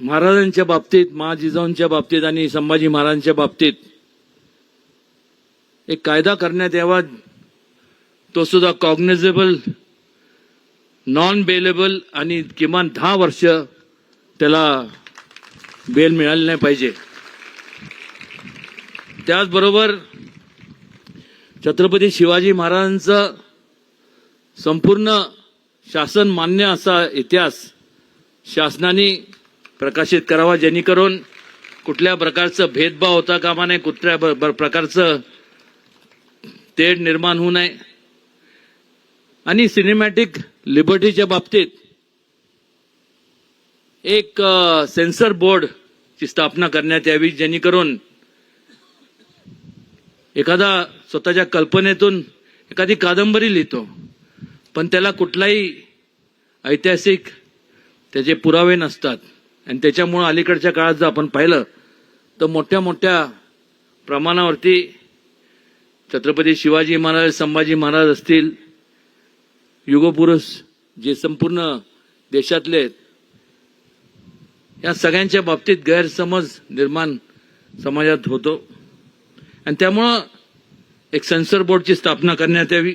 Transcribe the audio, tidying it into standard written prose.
महाराजांच्या बाबतीत, महाजिजाऊंच्या बाबतीत आणि संभाजी महाराजांच्या बाबतीत एक कायदा करण्यात यावा, तो सुद्धा कॉग्निझेबल, नॉन बेलेबल आणि किमान 10 वर्ष त्याला बेल मिळाली नाही पाहिजे. त्याचबरोबर छत्रपती शिवाजी महाराजांचा संपूर्ण शासन मान्य असा इतिहास शासनाने प्रकाशित करावा, जेणेकरून कुठल्या प्रकारचं भेदभाव होता कामा नये, कुठल्या प्रकारचं तेढ निर्माण होऊ नये. आणि सिनेमॅटिक लिबर्टीच्या बाबतीत एक सेन्सर बोर्डची स्थापना करण्यात यावी, जेणेकरून एखादा स्वतःच्या कल्पनेतून एखादी कादंबरी लिहितो, पण त्याला कुठलाही ऐतिहासिक त्याचे पुरावे नसतात. आणि त्याच्यामुळं अलीकडच्या काळात जर आपण पाहिलं तर मोठ्या मोठ्या प्रमाणावरती छत्रपती शिवाजी महाराज, संभाजी महाराज असतील, युगपुरुष जे संपूर्ण देशातले आहेत, या सगळ्यांच्या बाबतीत गैरसमज निर्माण समाजात होतो. आणि त्यामुळं एक सेन्सर बोर्डची स्थापना करण्यात यावी.